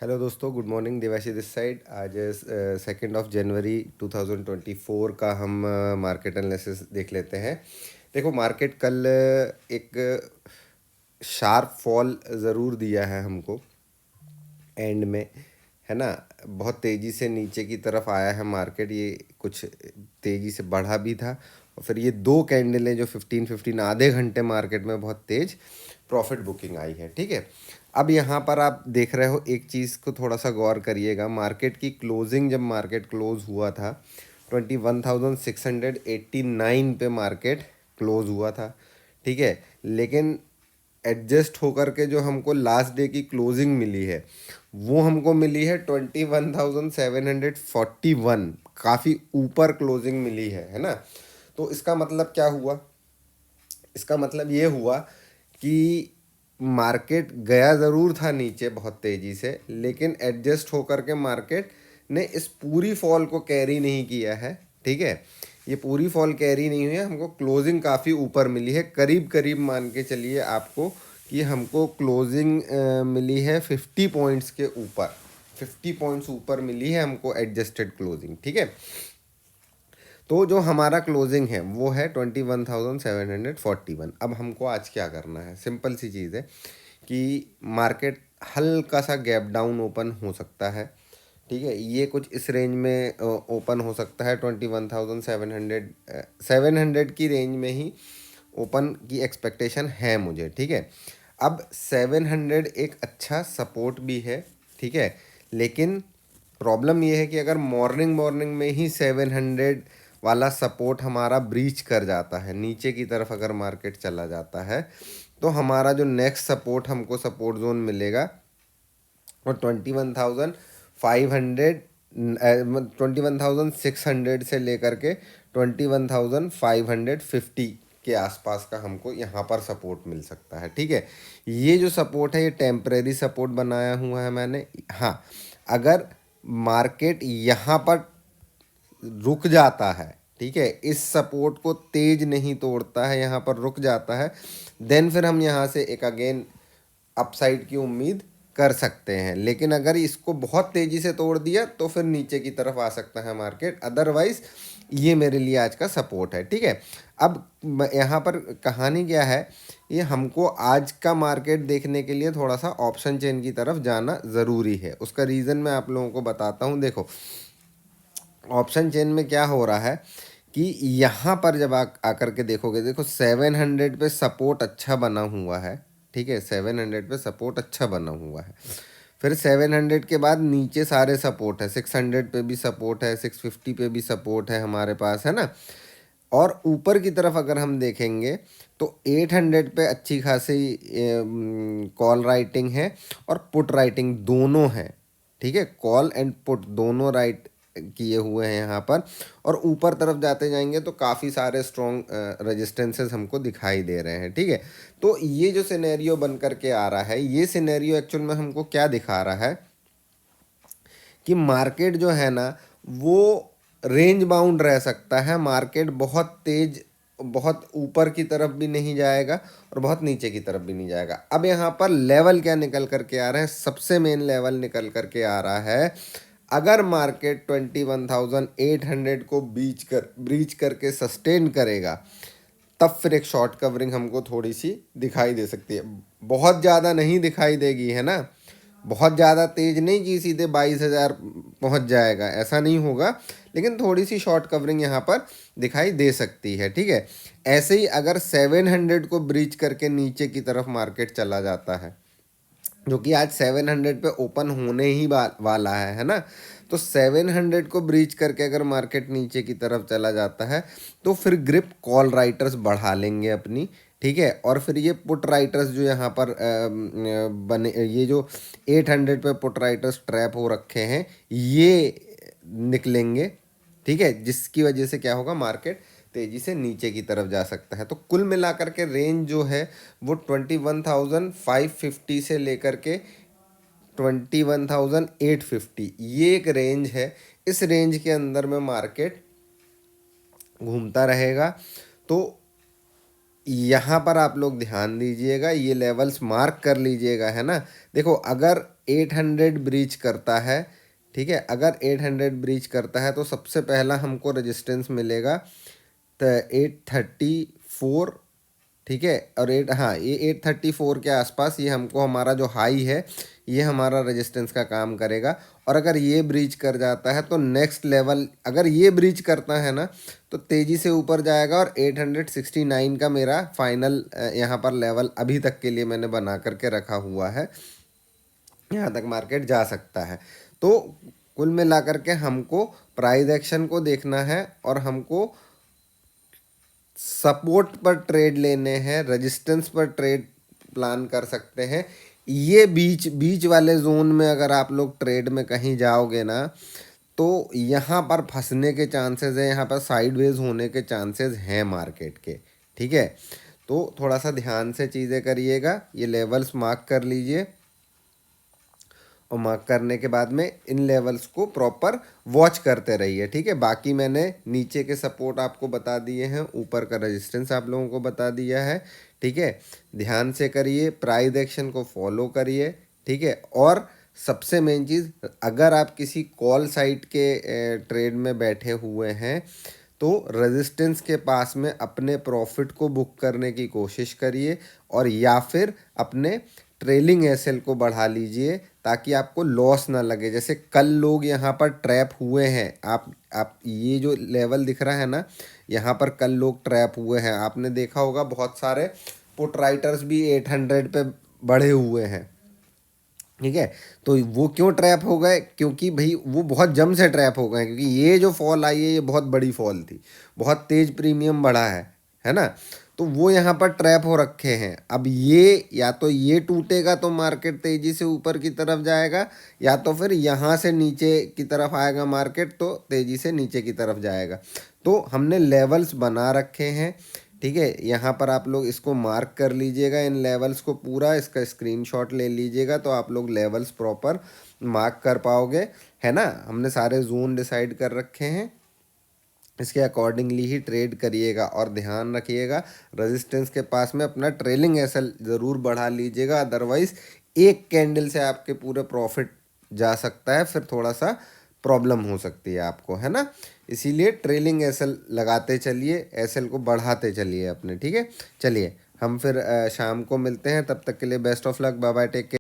Hello दोस्तों, good morning. Devashi this side. आज 2 जनवरी 2024 का हम मार्केट एनालिसिस देख लेते हैं। देखो, मार्केट कल एक शार्प फॉल ज़रूर दिया है हमको एंड में, है ना। बहुत तेज़ी से नीचे की तरफ आया है मार्केट, ये कुछ तेज़ी से बढ़ा भी था। और फिर ये दो कैंडलें जो 15-15 आधे घंटे मार्केट में बहुत तेज़ प्रॉफिट बुकिंग आई है, ठीक है। अब यहाँ पर आप देख रहे हो, एक चीज़ को थोड़ा सा गौर करिएगा। मार्केट की क्लोजिंग, जब मार्केट क्लोज हुआ था 21,689 पे मार्केट क्लोज हुआ था, ठीक है। लेकिन एडजस्ट होकर के जो हमको लास्ट डे की क्लोजिंग मिली है, वो हमको मिली है 21,741। काफ़ी ऊपर क्लोजिंग मिली है ना। तो इसका मतलब क्या हुआ? इसका मतलब ये हुआ कि मार्केट गया ज़रूर था नीचे बहुत तेज़ी से, लेकिन एडजस्ट होकर के मार्केट ने इस पूरी फॉल को कैरी नहीं किया है, ठीक है। ये पूरी फॉल कैरी नहीं हुई है, हमको क्लोजिंग काफ़ी ऊपर मिली है। करीब करीब मान के चलिए आपको कि हमको क्लोजिंग मिली है 50 पॉइंट्स के ऊपर। 50 पॉइंट्स ऊपर मिली है हमको एडजस्टेड क्लोजिंग, ठीक है। तो जो हमारा क्लोजिंग है वो है 21,741। अब हमको आज क्या करना है? सिंपल सी चीज़ है कि मार्केट हल्का सा गैप डाउन ओपन हो सकता है, ठीक है। ये कुछ इस रेंज में ओपन हो सकता है। 21,700 700 की रेंज में ही ओपन की एक्सपेक्टेशन है मुझे, ठीक है। अब 700 एक अच्छा सपोर्ट भी है, ठीक है। लेकिन प्रॉब्लम ये है कि अगर मॉर्निंग मॉर्निंग में ही 700 वाला सपोर्ट हमारा ब्रीच कर जाता है, नीचे की तरफ अगर मार्केट चला जाता है, तो हमारा जो नेक्स्ट सपोर्ट हमको सपोर्ट जोन मिलेगा और 21,500 21,600 से लेकर के 21,550 के आसपास का हमको यहाँ पर सपोर्ट मिल सकता है, ठीक है। ये जो सपोर्ट है ये टेम्परेरी सपोर्ट बनाया हुआ है मैंने। हाँ, अगर मार्केट यहाँ पर रुक जाता है, ठीक है, इस सपोर्ट को तेज नहीं तोड़ता है, यहाँ पर रुक जाता है, देन फिर हम यहाँ से एक अगेन अपसाइड की उम्मीद कर सकते हैं। लेकिन अगर इसको बहुत तेज़ी से तोड़ दिया तो फिर नीचे की तरफ आ सकता है मार्केट। अदरवाइज ये मेरे लिए आज का सपोर्ट है, ठीक है। अब यहाँ पर कहानी क्या है, ये हमको आज का मार्केट देखने के लिए थोड़ा सा ऑप्शन चेन की तरफ जाना ज़रूरी है। उसका रीज़न मैं आप लोगों को बताता हूँ। देखो, ऑप्शन चेन में क्या हो रहा है कि यहाँ पर जब आकर के देखोगे, देखो 700 पे सपोर्ट अच्छा बना हुआ है, ठीक है। 700 पे सपोर्ट अच्छा बना हुआ है। फिर 700 के बाद नीचे सारे सपोर्ट है। 600 पे भी सपोर्ट है, 650 पे भी सपोर्ट है हमारे पास, है ना। और ऊपर की तरफ अगर हम देखेंगे तो 800 पे अच्छी खासी कॉल राइटिंग है और पुट राइटिंग दोनों है, ठीक है। कॉल एंड पुट दोनों राइट किए हुए हैं यहाँ पर। और ऊपर तरफ जाते जाएंगे तो काफ़ी सारे स्ट्रॉन्ग रेजिस्टेंसेस हमको दिखाई दे रहे हैं, ठीक है। तो ये जो सिनेरियो बन करके आ रहा है, ये सिनेरियो एक्चुअल में हमको क्या दिखा रहा है कि मार्केट जो है ना वो रेंज बाउंड रह सकता है। मार्केट बहुत तेज, बहुत ऊपर की तरफ भी नहीं जाएगा और बहुत नीचे की तरफ भी नहीं जाएगा। अब यहाँ पर लेवल क्या निकल करके आ रहे हैं? सबसे मेन लेवल निकल करके आ रहा है, अगर मार्केट 21,800 को ब्रीच करके सस्टेन करेगा, तब फिर एक शॉर्ट कवरिंग हमको थोड़ी सी दिखाई दे सकती है। बहुत ज़्यादा नहीं दिखाई देगी, है ना। बहुत ज़्यादा तेज नहीं कि सीधे 22,000 पहुंच जाएगा, ऐसा नहीं होगा। लेकिन थोड़ी सी शॉर्ट कवरिंग यहाँ पर दिखाई दे सकती है, ठीक है। ऐसे ही अगर 700 को ब्रीच करके नीचे की तरफ मार्केट चला जाता है, जो कि आज 700 पे ओपन होने ही वाला है ना। तो 700 को ब्रीच करके अगर मार्केट नीचे की तरफ चला जाता है तो फिर ग्रिप कॉल राइटर्स बढ़ा लेंगे अपनी, ठीक है। और फिर ये पुट राइटर्स जो यहाँ पर बने, ये जो 800 पे पुट राइटर्स ट्रैप हो रखे हैं, ये निकलेंगे, ठीक है। जिसकी वजह से क्या होगा, मार्केट तेज़ी से नीचे की तरफ जा सकता है। तो कुल मिलाकर के रेंज जो है वो 21,550 से लेकर के 21,850, ये एक रेंज है। इस रेंज के अंदर में मार्केट घूमता रहेगा। तो यहाँ पर आप लोग ध्यान दीजिएगा, ये लेवल्स मार्क कर लीजिएगा, है ना। देखो, अगर 800 ब्रीच करता है, ठीक है, अगर 800 ब्रीच करता है तो सबसे पहला हमको रेजिस्टेंस मिलेगा तो 834, ठीक है, और ये 834 के आसपास ये हमको हमारा जो हाई है ये हमारा रेजिस्टेंस का काम करेगा। और अगर ये ब्रीच कर जाता है तो नेक्स्ट लेवल, अगर ये ब्रीच करता है ना तो तेज़ी से ऊपर जाएगा, और 869 का मेरा फाइनल यहाँ पर लेवल अभी तक के लिए मैंने बना करके रखा हुआ है, यहाँ तक मार्केट जा सकता है। तो कुल मिलाकर के हमको प्राइस एक्शन को देखना है और हमको सपोर्ट पर ट्रेड लेने हैं, रेजिस्टेंस पर ट्रेड प्लान कर सकते हैं। ये बीच बीच वाले जोन में अगर आप लोग ट्रेड में कहीं जाओगे ना तो यहाँ पर फंसने के चांसेस है, यहाँ पर साइडवेज होने के चांसेस हैं मार्केट के, ठीक है। तो थोड़ा सा ध्यान से चीज़ें करिएगा, ये लेवल्स मार्क कर लीजिए और मार्क करने के बाद में इन लेवल्स को प्रॉपर वॉच करते रहिए, ठीक है। बाकी मैंने नीचे के सपोर्ट आपको बता दिए हैं, ऊपर का रेजिस्टेंस आप लोगों को बता दिया है, ठीक है। ध्यान से करिए, प्राइस एक्शन को फॉलो करिए, ठीक है। और सबसे मेन चीज़, अगर आप किसी कॉल साइट के ट्रेड में बैठे हुए हैं तो रेजिस्टेंस के पास में अपने प्रॉफिट को बुक करने की कोशिश करिए, और या फिर अपने ट्रेलिंग एसएल को बढ़ा लीजिए ताकि आपको लॉस ना लगे। जैसे कल लोग यहाँ पर ट्रैप हुए हैं, आप ये जो लेवल दिख रहा है ना, यहाँ पर कल लोग ट्रैप हुए हैं, आपने देखा होगा बहुत सारे पुट राइटर्स भी 800 पे बढ़े हुए हैं, ठीक है। तो वो क्यों ट्रैप हो गए, क्योंकि भाई वो बहुत जम से ट्रैप हो गए, क्योंकि ये जो फॉल आई है ये बहुत बड़ी फॉल थी, बहुत तेज प्रीमियम बढ़ा है ना। तो वो यहाँ पर ट्रैप हो रखे हैं। अब ये या तो ये टूटेगा तो मार्केट तेज़ी से ऊपर की तरफ जाएगा, या तो फिर यहाँ से नीचे की तरफ आएगा मार्केट तो तेज़ी से नीचे की तरफ जाएगा। तो हमने लेवल्स बना रखे हैं, ठीक है। यहाँ पर आप लोग इसको मार्क कर लीजिएगा, इन लेवल्स को पूरा, इसका स्क्रीनशॉट ले लीजिएगा तो आप लोग लेवल्स प्रॉपर मार्क कर पाओगे, है ना। हमने सारे जोन डिसाइड कर रखे हैं, इसके अकॉर्डिंगली ही ट्रेड करिएगा। और ध्यान रखिएगा, रेजिस्टेंस के पास में अपना ट्रेलिंग एसएल ज़रूर बढ़ा लीजिएगा, अदरवाइज़ एक कैंडल से आपके पूरे प्रॉफिट जा सकता है, फिर थोड़ा सा प्रॉब्लम हो सकती है आपको, है ना। इसीलिए ट्रेलिंग एसएल लगाते चलिए, एसएल को बढ़ाते चलिए अपने, ठीक है। चलिए हम फिर शाम को मिलते हैं, तब तक के लिए best of luck, bye bye, take care.